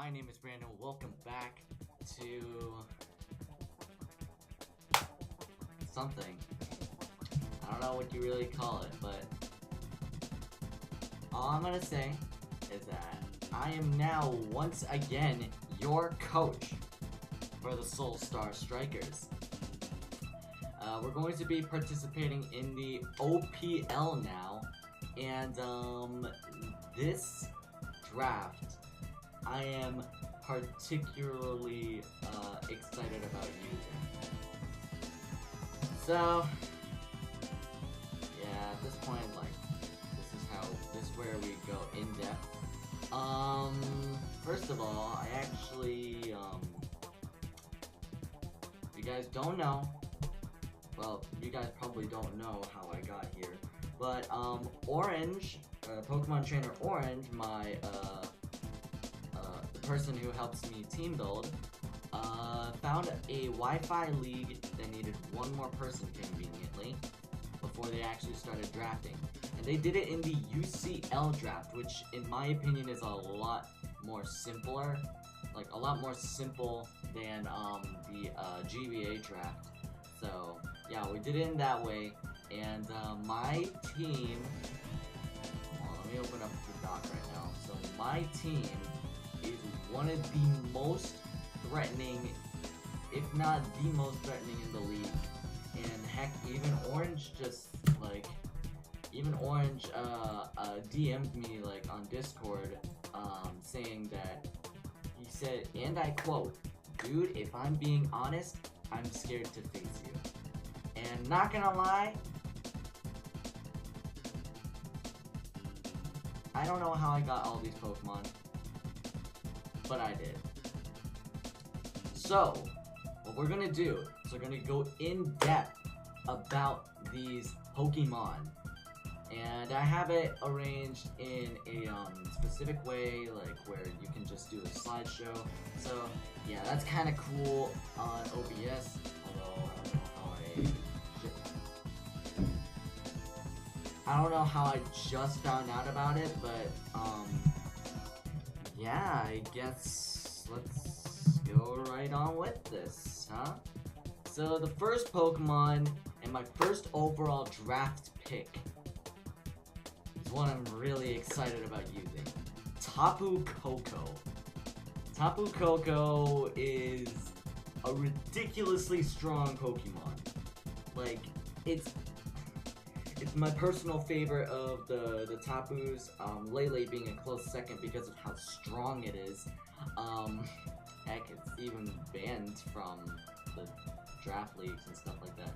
My name is Brandon. Welcome back to something. I don't know what you really call it, but all I'm gonna say is that I am now once again your coach for the Seoul Star Strikers. We're going to be participating in the OPL now, and this draft I am particularly excited about using. So yeah, at this point, like, this is where we go in depth. First of all, I actually you guys don't know. Well, you guys probably don't know how I got here, but Orange, Pokemon Trainer Orange, my the person who helps me team build, found a Wi-Fi league that needed one more person conveniently before they actually started drafting, and they did it in the UCL draft, which in my opinion is a lot more simpler, like a lot more simple than the GBA draft. So yeah, we did it in that way, and my team, let me open up the doc right now. So my team is one of the most threatening, if not the most threatening in the league. And heck, even Orange DM'd me like on Discord, saying that, he said, and I quote, "Dude, if I'm being honest, I'm scared to face you." And not gonna lie, I don't know how I got all these Pokemon, but I did. So, what we're gonna do is we're gonna go in depth about these Pokemon. And I have it arranged in a specific way, like where you can just do a slideshow. So yeah, that's kind of cool on OBS, although I don't know how I just found out about it, but yeah, I guess let's go right on with this, huh? So the first Pokemon and my first overall draft pick is one I'm really excited about using. Tapu Koko. Tapu Koko is a ridiculously strong Pokemon. Like, it's my personal favorite of the Tapus, Lele being a close second because of how strong it is. Heck, it's even banned from the draft leagues and stuff like that.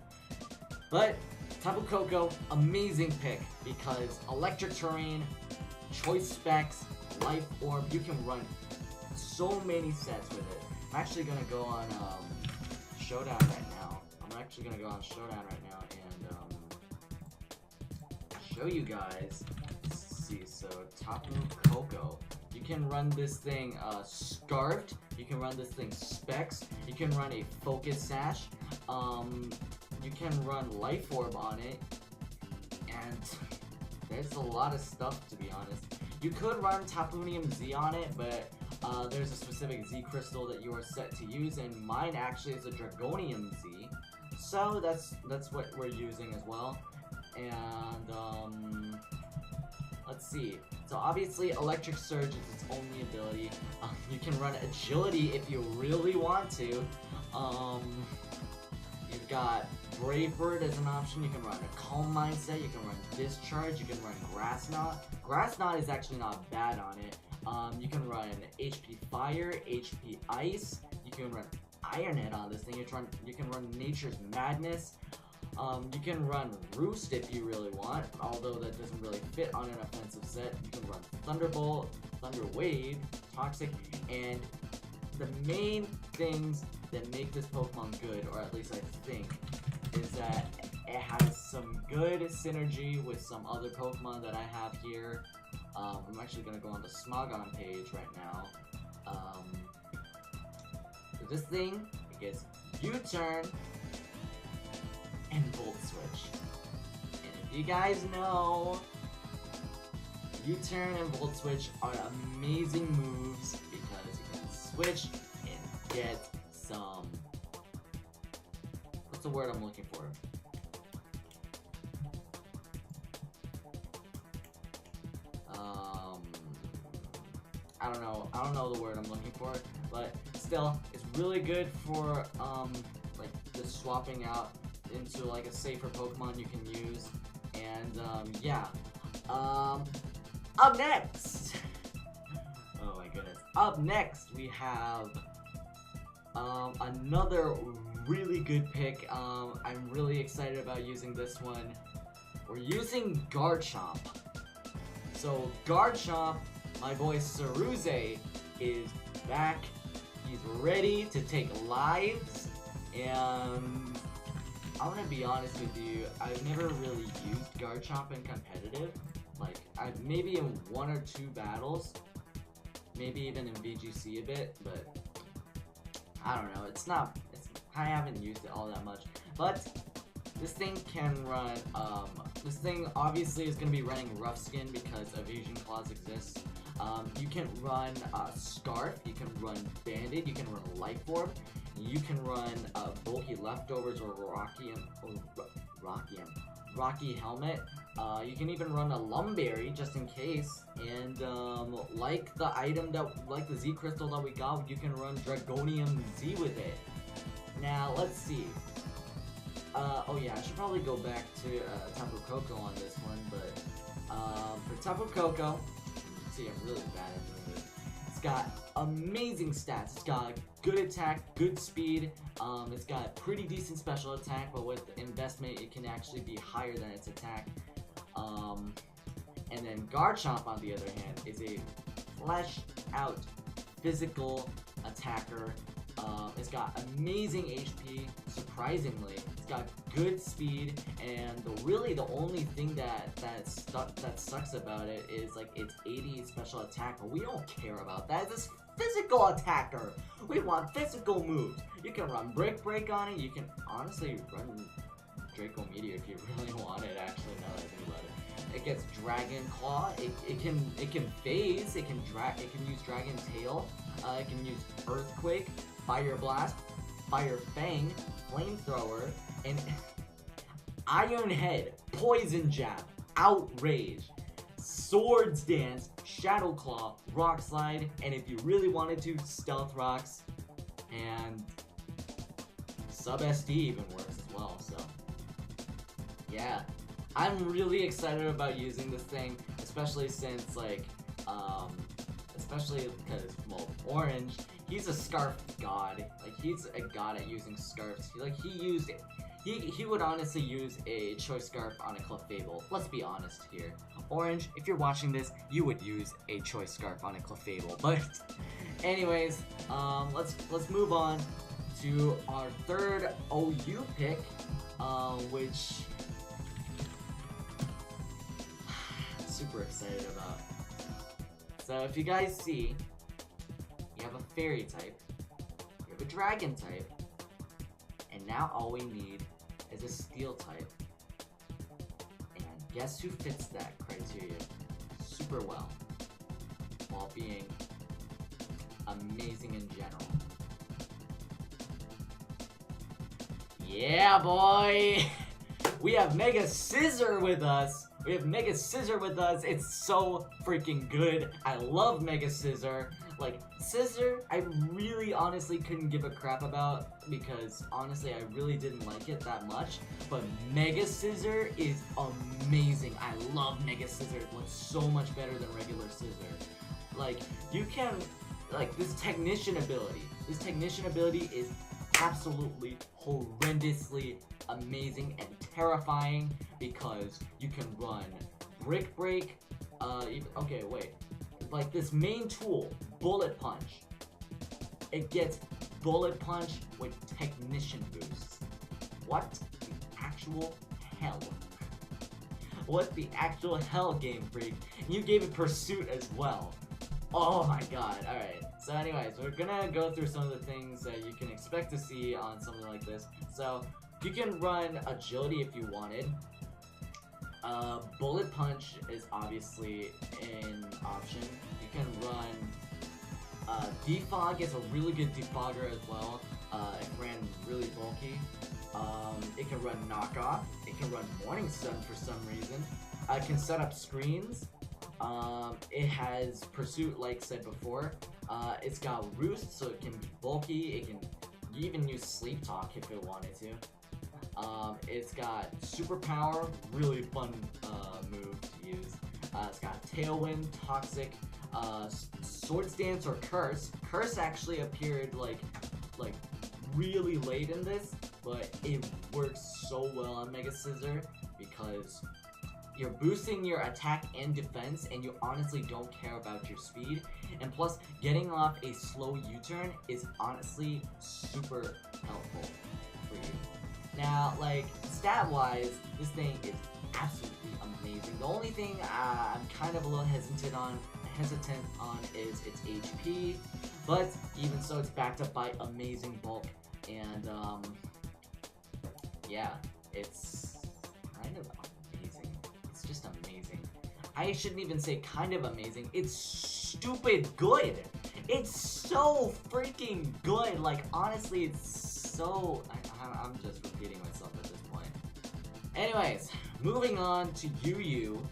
But Tapu Koko, amazing pick because electric terrain, choice specs, life orb, you can run so many sets with it. I'm actually gonna go on Showdown right now. and show you guys. Let's see, so Tapu Koko. You can run this thing Scarfed, you can run this thing Specs, you can run a Focus Sash, you can run Life Orb on it, and there's a lot of stuff, to be honest. You could run Tapunium Z on it, but there's a specific Z crystal that you are set to use, and mine actually is a Dragonium Z, so that's what we're using as well. And let's see. So obviously, Electric Surge is its only ability. You can run Agility if you really want to. You've got Brave Bird as an option. You can run a Calm Mindset. You can run Discharge. You can run Grass Knot. Grass Knot is actually not bad on it. You can run HP Fire, HP Ice. You can run Iron Head on this thing. You can run Nature's Madness. You can run Roost if you really want, although that doesn't really fit on an offensive set. You can run Thunderbolt, Thunder Wave, Toxic, and the main things that make this Pokemon good, or at least I think, is that it has some good synergy with some other Pokemon that I have here. I'm actually going to go on the Smogon page right now. This thing, it gets U-Turn and Volt Switch. And if you guys know, U-Turn and Volt Switch are amazing moves because you can switch and get some... What's the word I'm looking for? I don't know the word I'm looking for, but still, it's really good for, like, just swapping out into, like, a safer Pokemon you can use, and, yeah. Up next! Oh my goodness. Up next, we have, another really good pick. I'm really excited about using this one. We're using Garchomp. So, Garchomp, my boy Saruze, is back. He's ready to take lives, and I'm gonna be honest with you, I've never really used Garchomp in competitive. Like, I've maybe in 1 or 2 battles, maybe even in VGC a bit, but I don't know, I haven't used it all that much. But this thing can run, this thing obviously is going to be running Rough Skin because Evasion Claws exists. You can run Scarf, you can run Banded, you can run Life Orb, you can run Bulky Leftovers or Rocky Helmet. You can even run a Lumberry just in case, and like the Z Crystal that we got, you can run Dragonium Z with it. Now let's see. Oh yeah, I should probably go back to Tapu Koko on this one, but for Tapu Koko, see, I'm really bad at doing this. It's got amazing stats. It's got good attack, good speed. It's got pretty decent special attack, but with investment, it can actually be higher than its attack. And then Garchomp, on the other hand, is a fleshed-out physical attacker. It's got amazing HP, surprisingly. It's got good speed, and really the only thing that sucks about it is like its 80 special attack, but we don't care about that. It's a physical attacker. We want physical moves. You can run Brick Break on it. You can honestly run Draco Meteor if you really want it, actually, now that I think about it. It gets Dragon Claw, it can phase, it can use Dragon Tail, it can use Earthquake, Fire Blast, Fire Fang, Flamethrower, and Iron Head, Poison Jab, Outrage, Swords Dance, Shadow Claw, Rock Slide, and if you really wanted to, Stealth Rocks, and Sub SD even works as well, so yeah. I'm really excited about using this thing, especially since, like, especially because, well, Orange, he's a Scarf god. Like, he's a god at using Scarfs. He would honestly use a Choice Scarf on a Clefable. Let's be honest here. Orange, if you're watching this, you would use a Choice Scarf on a Clefable. But, anyways, let's move on to our third OU pick, which super excited about. So if you guys see, you have a Fairy type, you have a Dragon type, and now all we need is a Steel type. And guess who fits that criteria super well, while being amazing in general? Yeah, boy! We have Mega Scissor with us! It's so freaking good. I love Mega Scissor. Like, Scissor, I really honestly couldn't give a crap about because, honestly, I really didn't like it that much. But Mega Scissor is amazing. I love Mega Scissor. It looks so much better than regular Scissor. Like, you can, like, this Technician ability is absolutely horrendously amazing and terrifying because you can run Brick Break, okay, wait, like this main tool, Bullet Punch, it gets Bullet Punch with Technician boosts. What the actual hell? What the actual hell, Game Freak? You gave it Pursuit as well. Oh my god, alright. So anyways, we're gonna go through some of the things that you can expect to see on something like this. So, you can run Agility if you wanted. Bullet Punch is obviously an option. You can run Defog is a really good defogger as well. It ran really bulky. It can run knockoff. It can run Morning Sun for some reason. It can set up screens. It has pursuit, like said before. It's got roost, so it can be bulky. It can even use sleep talk if it wanted to. It's got superpower, really fun move to use. It's got tailwind, toxic, swords dance or curse. Curse actually appeared like really late in this, but it works so well on Mega Scissor because you're boosting your attack and defense, and you honestly don't care about your speed. And plus, getting off a slow U-turn is honestly super helpful for you. Now, like, stat-wise, this thing is absolutely amazing. The only thing I'm kind of a little hesitant on is its HP, but even so, it's backed up by amazing bulk, and yeah, it's kind of amazing. It's just amazing. I shouldn't even say kind of amazing. It's stupid good. It's so freaking good. Like, honestly, it's so... I'm just repeating myself at this point. Anyways, moving on to Yu.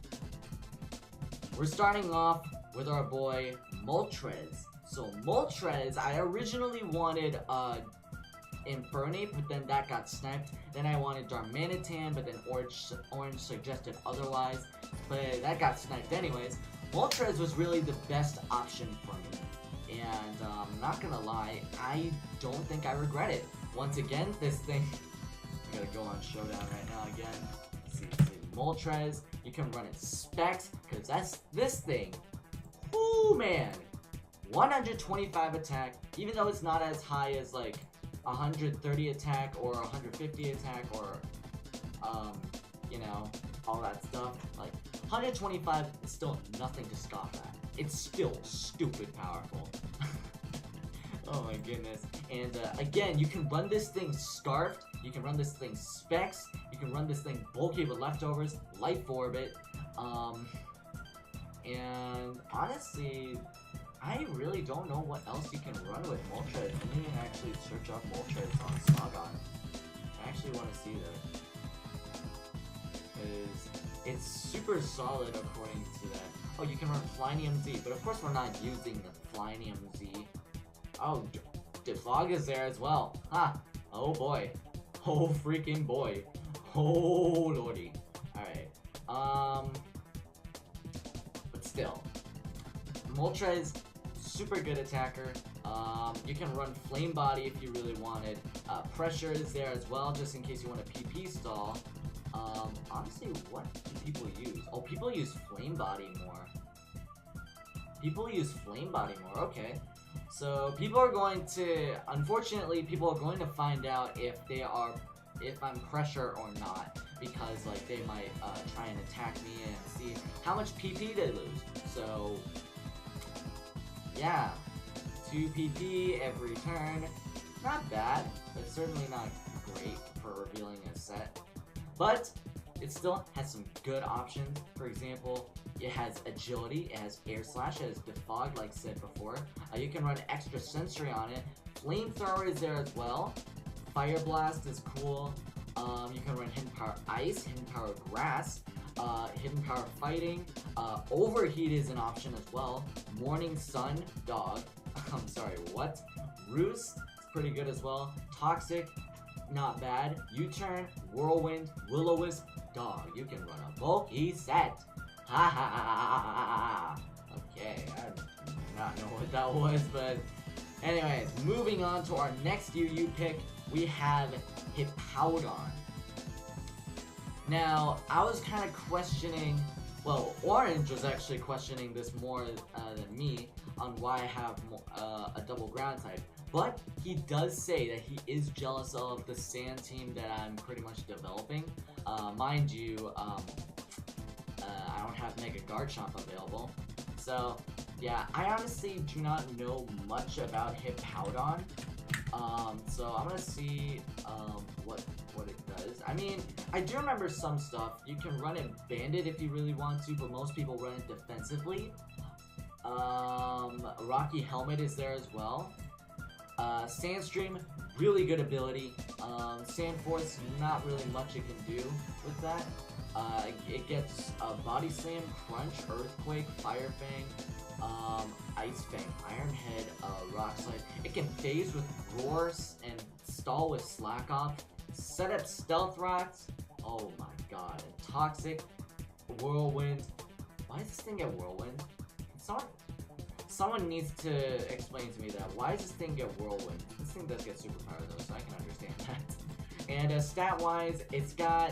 We're starting off with our boy Moltres. So Moltres, I originally wanted Infernape, but then that got sniped. Then I wanted Darmanitan, but then Orange suggested otherwise, but that got sniped anyways. Moltres was really the best option for me, and I'm not gonna lie, I don't think I regret it. Once again, this thing, I'm gonna go on Showdown right now again. See, Moltres, you can run it Specs, because that's this thing. Ooh, man. 125 attack, even though it's not as high as like 130 attack or 150 attack or, you know, all that stuff. Like, 125 is still nothing to scoff at. It's still stupid powerful. Oh my goodness. And again, you can run this thing Scarfed, you can run this thing Specs, you can run this thing bulky with leftovers, Life Orbit, and honestly, I really don't know what else you can run with Moltres. I need to actually search up Moltres on Smogon. I actually want to see that. Because it's super solid according to that. Oh, you can run Flynium Z, but of course we're not using the Flynium Z. Oh, Defog is there as well. Ha! Oh boy. Oh freaking boy. Oh lordy. Alright. But still. Moltres, super good attacker. You can run Flame Body if you really wanted. Pressure is there as well, just in case you want a PP stall. Honestly, what do people use? Oh, people use Flame Body more. People use Flame Body more, okay. So, people are going to, unfortunately, people are going to find out if I'm Pressure or not. Because, like, they might try and attack me and see how much PP they lose. So, yeah, 2 PP every turn. Not bad, but certainly not great for revealing a set. But it still has some good options. For example, it has Agility, it has Air Slash, it has Defog, like said before. You can run Extra Sensory on it. Flamethrower is there as well. Fire Blast is cool. You can run Hidden Power Ice, Hidden Power Grass, Hidden Power Fighting. Overheat is an option as well. Morning Sun, Dog. I'm sorry, what? Roost, it's pretty good as well. Toxic, not bad. U-Turn, Whirlwind, Will-O-Wisp, Dog. You can run a bulky set. Ha ha ha ha ha. Okay, I do not know what that was, but anyways, moving on to our next UU pick, we have Hippowdon. Now, I was kind of questioning, well, Orange was actually questioning this more than me on why I have a double ground type. But he does say that he is jealous of the sand team that I'm pretty much developing. Mind you, I don't have Mega Garchomp available. So, yeah, I honestly do not know much about Hippowdon. So I'm gonna see what it does. I mean, I do remember some stuff. You can run it Bandit if you really want to, but most people run it defensively. Rocky Helmet is there as well. Sandstream, really good ability. Sand Force, not really much it can do with that. It gets Body Slam, Crunch, Earthquake, Fire Fang, Ice Fang, Iron Head, Rock Slide. It can phase with Roars and stall with Slack Off. Set up Stealth Rocks. Oh my god. And Toxic, Whirlwind. Why does this thing get Whirlwind? Someone needs to explain to me that. Why does this thing get Whirlwind? This thing does get Superpower though, so I can understand that. And stat-wise, it's got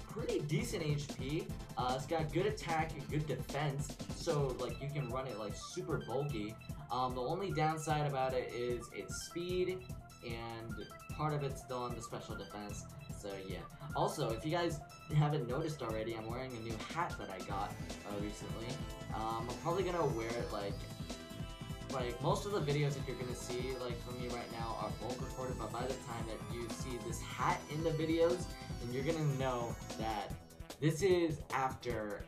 pretty decent HP. It's got good attack and good defense, so like you can run it like super bulky. The only downside about it is its speed, and part of it's still on the special defense. So yeah. Also, if you guys haven't noticed already, I'm wearing a new hat that I got recently. I'm probably gonna wear it like most of the videos that you're gonna see like from me right now are bulk recorded, but by the time that you see this hat in the videos, then you're gonna know that this is after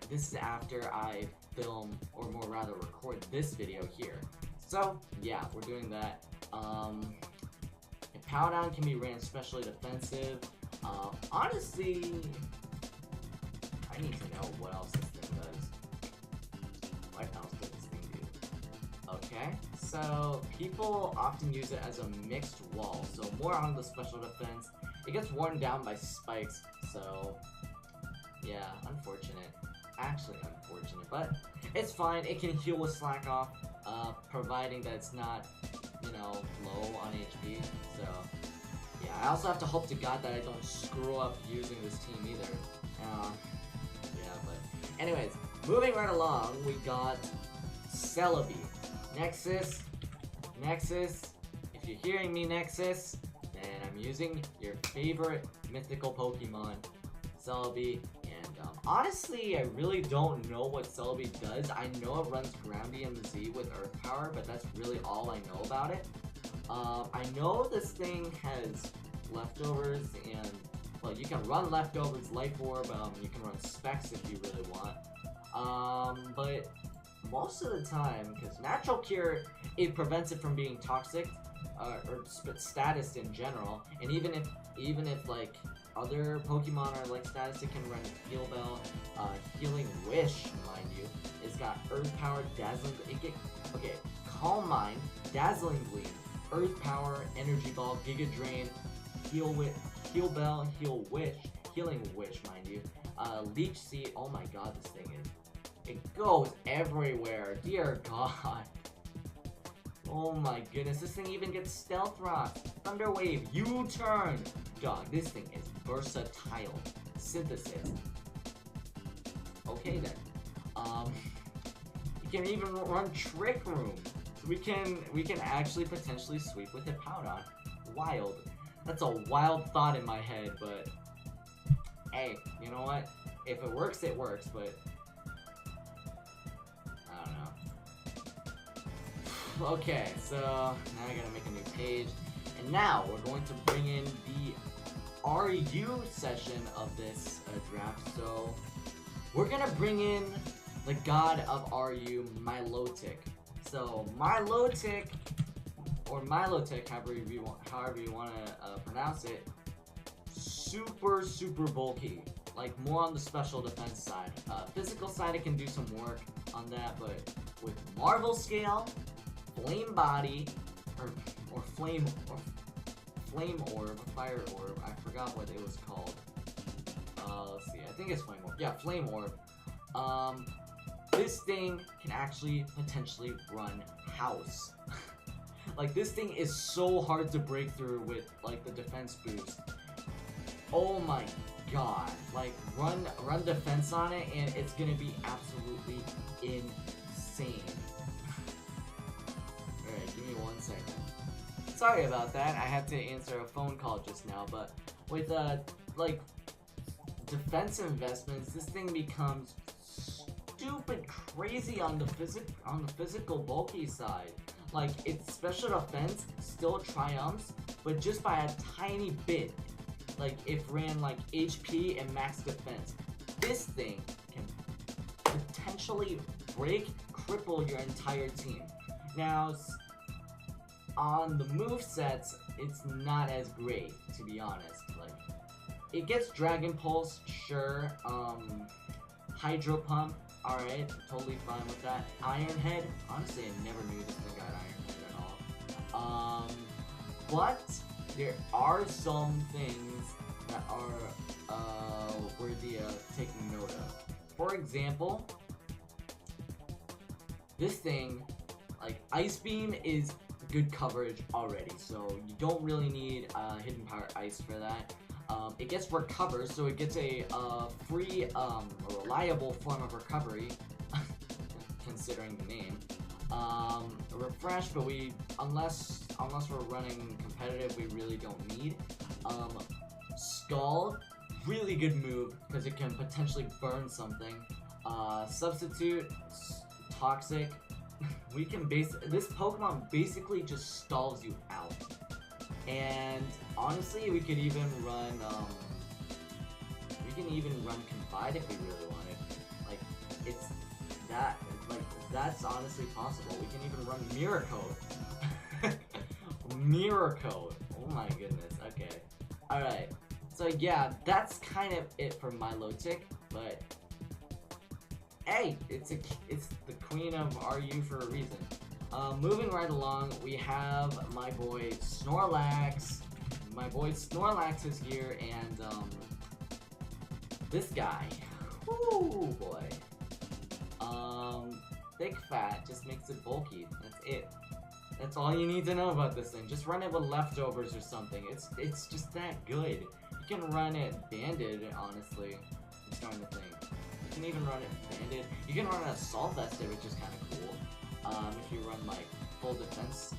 I film, or more rather record this video here. So yeah, we're doing that. Powdown can be ran specially defensive. Honestly, I need to know what else this thing does. What else does this thing do? Okay, so people often use it as a mixed wall, so more on the special defense. It gets worn down by spikes, so yeah, unfortunate. Actually unfortunate, but it's fine. It can heal with Slack Off, providing that it's not, you know, low on HP, so yeah, I also have to hope to God that I don't screw up using this team either. Yeah, but anyways, moving right along, we got Celebi. Nexus, if you're hearing me, Nexus, then I'm using your favorite mythical Pokemon, Celebi. And honestly, I really don't know what Celebi does. I know it runs Ground EMZ with Earth Power, but that's really all I know about it. I know this thing has leftovers, and well, you can run leftovers, Life Orb, you can run Specs if you really want. But most of the time, because Natural Cure, it prevents it from being toxic, or status in general, and even if like other Pokemon are like status, it can run Heal Bell, Healing Wish, mind you. It's got Earth Power, Dazzling, okay, Calm Mind, Dazzling Gleam, Earth Power, Energy Ball, Giga Drain, Heal Bell, Heal Wish, Healing Wish, mind you. Leech Seed, oh my god, this thing it goes everywhere, dear god. Oh my goodness, this thing even gets Stealth Rock, Thunder Wave, U-Turn. Dog, this thing is versatile. Synthesis. Okay then. You can even run Trick Room. We can actually potentially sweep with Hippowdon. Wild. That's a wild thought in my head, but hey, you know what? If it works, it works, but I don't know. Okay, so now I gotta make a new page. And now we're going to bring in the RU session of this draft. So we're gonna bring in the god of RU, Milotic. So Milotic, or Milotic, however you want to pronounce it, super bulky. Like more on the special defense side. Physical side, it can do some work on that, but with Marvel Scale, Flame Body, or Flame Orb, Fire Orb, I forgot what it was called. Let's see, I think it's Flame Orb. Yeah, Flame Orb. This thing can actually potentially run House. Like, this thing is so hard to break through with, like, the defense boost. Oh my god. Like, run defense on it, and it's gonna be absolutely insane. Alright, give me 1 second. Sorry about that, I had to answer a phone call just now, but with, like, defense investments, this thing becomes stupid crazy on the physical bulky side. Like, its special defense still triumphs, but just by a tiny bit. Like, it ran like HP and max defense. This thing can potentially cripple your entire team. Now, on the movesets, it's not as great, to be honest. Like, it gets Dragon Pulse, sure. Hydro Pump, alright, totally fine with that. Iron Head, honestly, I never knew this thing got Iron Head at all. But there are some things that are worthy of taking note of. For example, this thing, like, Ice Beam is good coverage already, so you don't really need Hidden Power Ice for that. It gets Recover, so it gets a free, reliable form of recovery, considering the name. Refresh, but unless we're running competitive, we really don't need. Skull, really good move, because it can potentially burn something. Substitute, Toxic. This Pokemon basically just stalls you out. And honestly, we could even run Confide if we really wanted. Like, that's honestly possible. We can even run Mirror Code. Mirror Code. Oh my goodness. Okay. Alright. So yeah, that's kind of it for Milotic, but hey, it's the queen of RU for a reason. Moving right along, we have my boy Snorlax. My boy Snorlax is here, and this guy, whoo boy. Big fat just makes it bulky. That's it. That's all you need to know about this thing. Just run it with leftovers or something. It's just that good. You can run it banded, honestly. I'm starting to think. You can even run it banded. You can run it assault vested, which is kind of cool. If you run like full defense,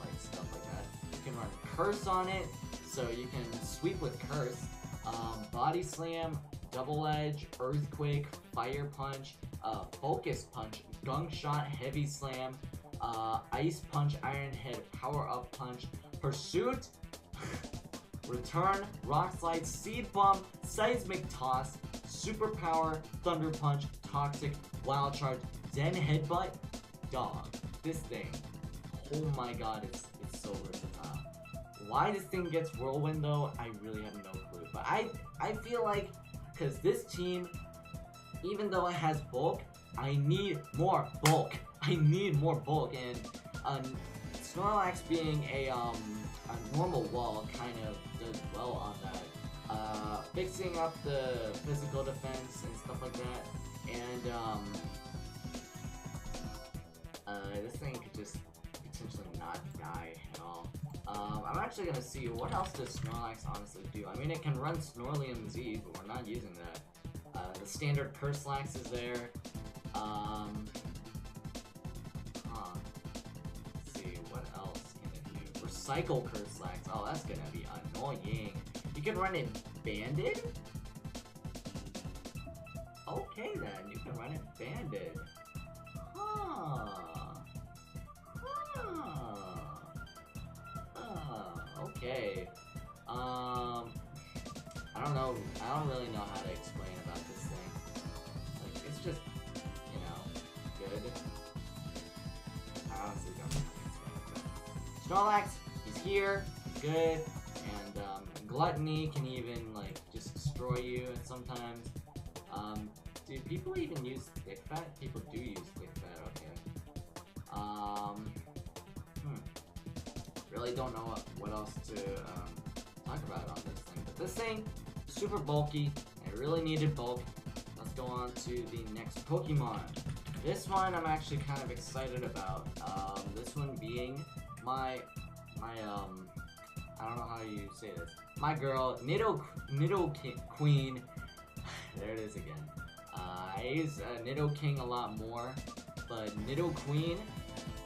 like stuff like that. You can run Curse on it, so you can sweep with Curse. Body Slam, Double Edge, Earthquake, Fire Punch, Focus Punch, Gunk Shot, Heavy Slam, Ice Punch, Iron Head, Power Up Punch, Pursuit, Return, Rock Slide, Seed Bomb, Seismic Toss, Superpower, Thunder Punch, Toxic, Wild Charge, Zen Headbutt. Dog, this thing, oh my god, it's so versatile. Why this thing gets Whirlwind though, I really have no clue. But I feel like, because this team, even though it has bulk, I need more bulk. I need more bulk, and Snorlax being a normal wall kind of does well on that. Fixing up the physical defense and stuff like that, and this thing could just potentially not die at all. I'm actually gonna see what else does Snorlax honestly do. I mean, it can run Snorlium Z, but we're not using that. The standard Curslax is there. Let's see, what else can it do? Recycle Curslax. Oh, that's gonna be annoying. You can run it banded? Okay then, you can run it banded. Okay. I don't know. I don't really know how to explain about this thing. Like, it's just, you know, good. I honestly don't know how to explain it. Snorlax, he's here, good, and Gluttony can even like just destroy you sometimes. Do people even use Thick Fat? People do use Thick Fat. Okay. Really don't know what else to talk about on this thing. But this thing, super bulky. I really needed bulk. Let's go on to the next Pokemon. This one I'm actually kind of excited about. This one being my I don't know how you say this. My girl, Nidoqueen. There it is again. I use Nidoking a lot more, but Nidoqueen,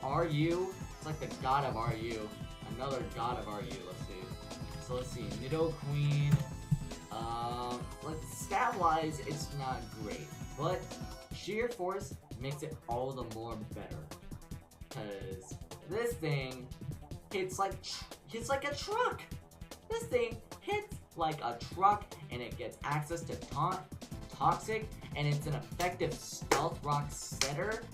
RU, it's like the god of RU. Another god of RU, let's see. So let's see, Nidoqueen, stat-wise, it's not great, but sheer force makes it all the more better. Cause this thing hits like a truck. This thing hits like a truck, and it gets access to taunt, toxic, and it's an effective stealth rock setter.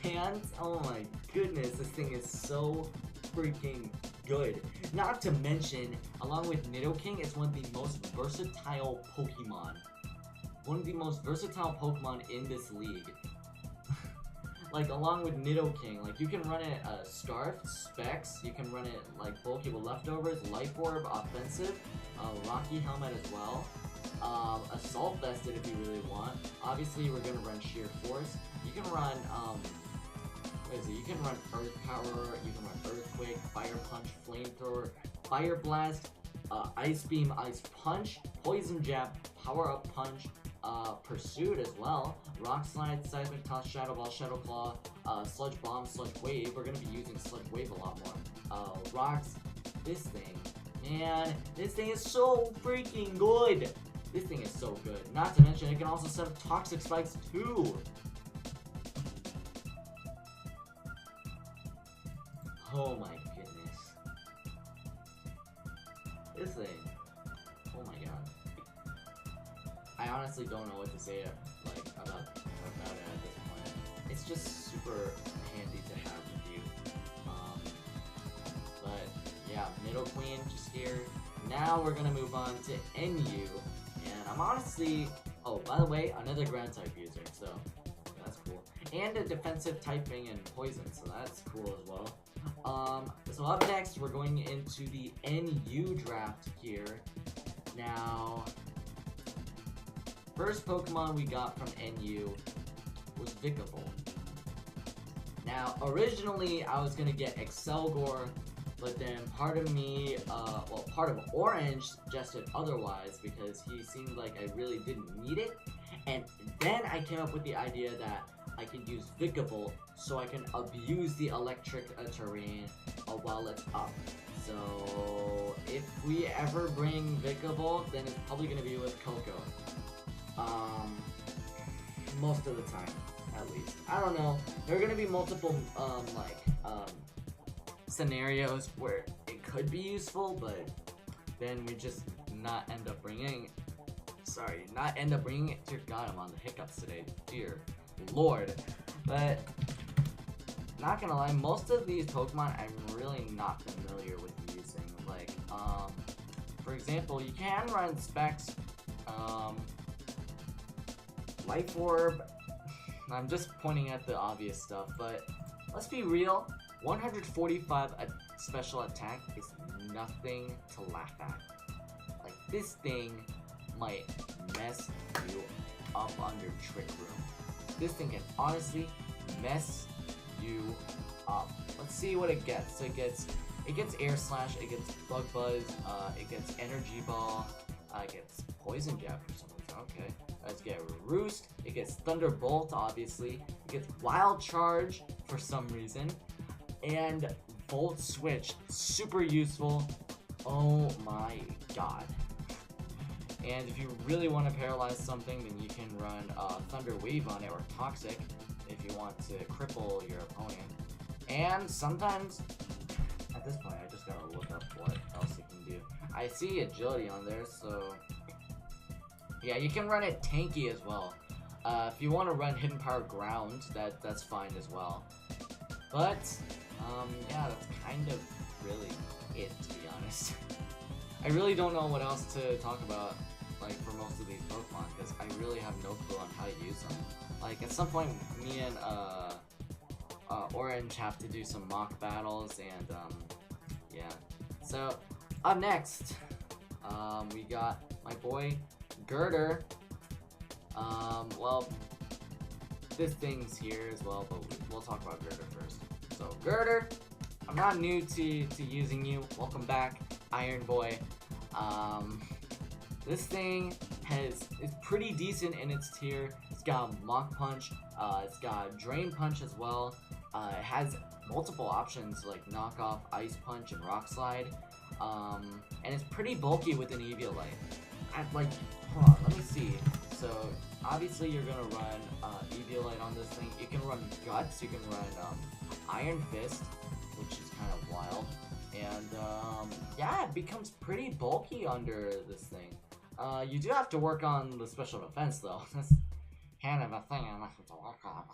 And oh my goodness, this thing is so freaking good. Not to mention, along with Nidoking, it's one of the most versatile Pokemon. One of the most versatile Pokemon in this league. Like, along with Nidoking, like, you can run it Scarf, Specs, you can run it, like, bulky with Leftovers, Life Orb, Offensive, Rocky Helmet as well, Assault Vested if you really want. Obviously, we're gonna run Sheer Force. You can run, what is it? You can run Earth Power, you can run Earthquake, Fire Punch, Flamethrower, Fire Blast, Ice Beam, Ice Punch, Poison Jab, Power Up Punch, Pursuit as well, Rock Slide, Seismic Toss, Shadow Ball, Shadow Claw, Sludge Bomb, Sludge Wave. We're gonna be using Sludge Wave a lot more. Rocks. This thing, man, this thing is so freaking good. This thing is so good. Not to mention, it can also set up Toxic Spikes too. Oh my goodness. This thing. Oh my god. I honestly don't know what to say like about it at this point. It's just super handy to have with you. But yeah, Middle Queen just here. Now we're gonna move on to NU, and I'm honestly, oh by the way, another ground type user, so that's cool. And a defensive typing and poison, so that's cool as well. So up next, we're going into the NU draft here. Now, first Pokemon we got from NU was Vikavolt. Now, originally I was gonna get Excelgor, but then part of me, part of Orange suggested otherwise because he seemed like I really didn't need it. And then I came up with the idea that I could use Vikavolt so I can abuse the electric terrain while it's up. So if we ever bring Vikavolt, then it's probably gonna be with Coco. Most of the time, at least. I don't know. There are gonna be multiple scenarios where it could be useful, but then we just not end up bringing it. Dear God, I'm on the hiccups today. Dear Lord. But not gonna lie, most of these Pokemon I'm really not familiar with using. Like, for example, you can run Specs, Life Orb. I'm just pointing at the obvious stuff, but let's be real. 145 special attack is nothing to laugh at. Like, this thing might mess you up under Trick Room. This thing can honestly mess you up. Let's see what it gets. So it gets Air Slash, it gets Bug Buzz, it gets Energy Ball, it gets Poison Jab for some reason. Okay. Let's get Roost, it gets Thunderbolt, obviously, it gets Wild Charge for some reason, and Volt Switch, super useful. Oh my god. And if you really want to paralyze something, then you can run Thunder Wave on it, or Toxic, if you want to cripple your opponent. And sometimes, at this point, I just gotta look up what else it can do. I see Agility on there, so yeah, you can run it tanky as well. If you want to run Hidden Power Ground, that's fine as well. But yeah, that's kind of really it, to be honest. I really don't know what else to talk about, like, for most of these Pokemon, because I really have no clue on how to use them. Like, at some point, me and Orange have to do some mock battles, and yeah. So, up next, we got my boy Girder. Well, this thing's here as well, but we'll talk about Girder first. So, Girder, I'm not new to using you. Welcome back, Iron Boy. This thing is pretty decent in its tier. It's got Mach Punch, it's got Drain Punch as well. It has multiple options like Knock Off, Ice Punch, and Rock Slide. And it's pretty bulky with an Eviolite. Hold on, let me see. So, obviously you're gonna run Eviolite on this thing. You can run Guts, you can run Iron Fist, which is kind of wild. And yeah, it becomes pretty bulky under this thing. You do have to work on the special defense though. That's kind of a thing I have to work on.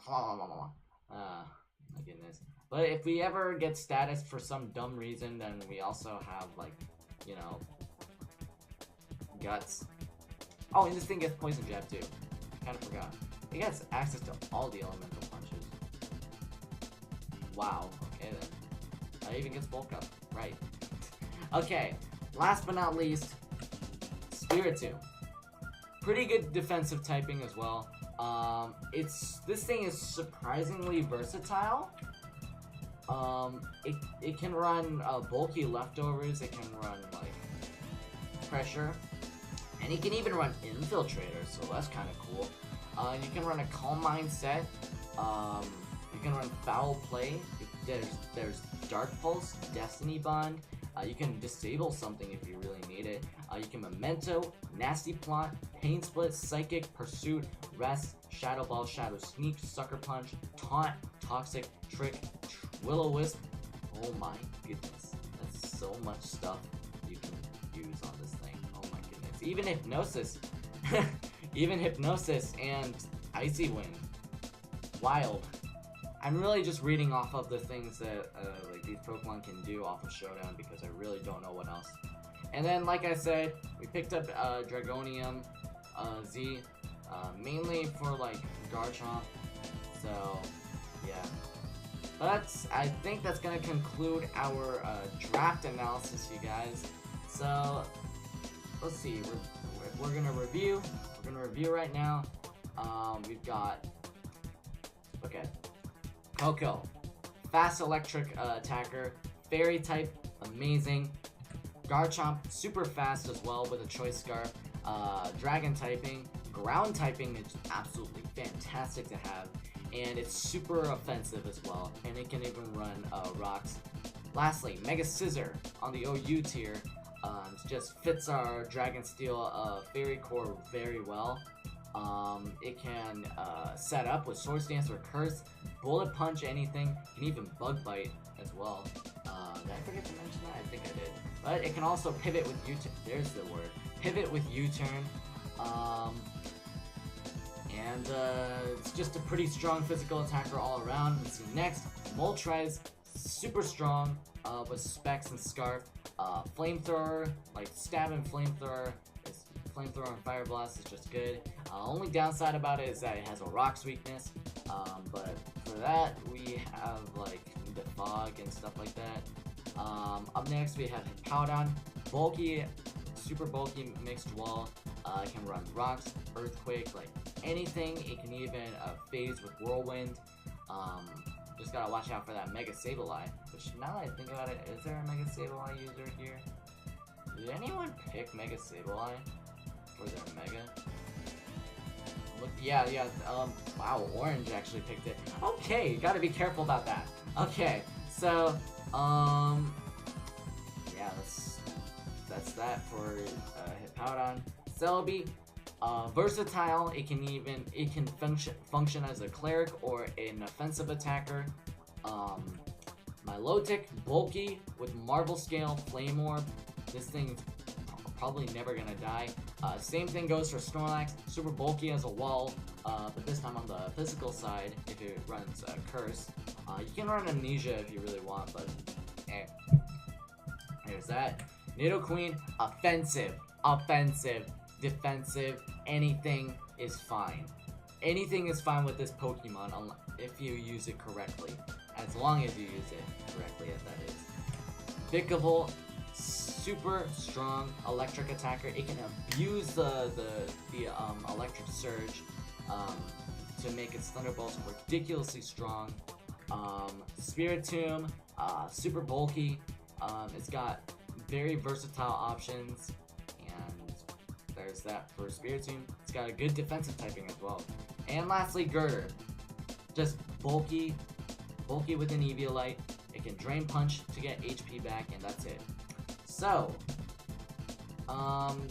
My goodness. But if we ever get status for some dumb reason, then we also have, like, you know, guts. Oh, and this thing gets poison jab too. Kind of forgot. It gets access to all the elemental punches. Wow. Okay then. It even gets bulk up. Right. Okay. Last but not least, Spiritomb. Pretty good defensive typing as well. This thing is surprisingly versatile. It can run bulky leftovers. It can run like pressure, and it can even run infiltrator. So that's kind of cool. You can run a calm mindset. You can run foul play. There's dark pulse, destiny bond. You can disable something if you really need it. You can memento, nasty plot, pain split, psychic, pursuit, rest, shadow ball, shadow sneak, sucker punch, taunt, toxic, trick, will-o-wisp. Oh my goodness, that's so much stuff you can use on this thing. Oh my goodness, even hypnosis, even hypnosis and icy wind. Wild. I'm really just reading off of the things that like these Pokemon can do off of Showdown because I really don't know what else. And then, like I said, we picked up Dragonium Z, mainly for like Garchomp. So yeah, but I think that's gonna conclude our draft analysis, you guys. So let's see, we're gonna review. We're gonna review right now. We've got Koko, fast electric attacker, fairy type, amazing. Garchomp, super fast as well with a choice scarf. Dragon typing, ground typing is absolutely fantastic to have, and it's super offensive as well, and it can even run rocks. Lastly, Mega Scissor on the OU tier just fits our Dragon Steel Fairy Core very well. It can set up with Sword Stance or Curse, Bullet Punch anything, can even Bug Bite as well. Did I forget to mention that? I think I did. But it can also pivot with U-turn. There's the word. Pivot with U-turn. And it's just a pretty strong physical attacker all around. Let's see next. Moltres, super strong with Specs and Scarf. Flamethrower, like Stab and Flamethrower. Flamethrower and Fire Blast is just good. Only downside about it is that it has a Rocks weakness. But for that, we have like the Fog and stuff like that. Up next, we have Hippowdon, bulky, super bulky mixed wall. It can run rocks, earthquake, like anything. It can even phase with whirlwind. Just gotta watch out for that Mega Sableye. Which now that I think about it, is there a Mega Sableye user here? Did anyone pick Mega Sableye for their Mega? Look, yeah. Wow, Orange actually picked it. Okay, gotta be careful about that. Okay, so yeah, that's that for Hippowdon. Celebi, versatile. It can function as a cleric or an offensive attacker. Milotic, bulky with Marble Scale, Flame Orb. This thing's probably never gonna die. Same thing goes for Snorlax, super bulky as a wall, but this time on the physical side, if it runs Curse. You can run Amnesia if you really want, but there's that. Nidoqueen, offensive, defensive, anything is fine. Anything is fine with this Pokemon if you use it correctly. As long as you use it correctly, that is. Vikavolt, super strong electric attacker. It can abuse the electric surge to make its thunderbolts ridiculously strong. Spiritomb, super bulky. It's got very versatile options, and there's that for Spiritomb. It's got a good defensive typing as well. And lastly, Girder, just bulky with an Eviolite. It can Drain Punch to get HP back, and that's it. So,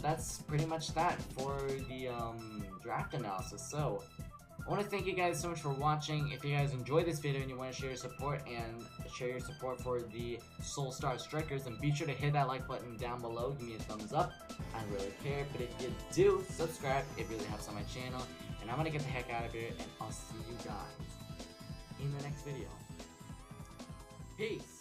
that's pretty much that for the draft analysis. So, I want to thank you guys so much for watching. If you guys enjoyed this video and you want to share your support for the Seoul Star Strikers, then be sure to hit that like button down below. Give me a thumbs up. I don't really care, but if you do, subscribe. It really helps on my channel. And I'm gonna get the heck out of here, and I'll see you guys in the next video. Peace.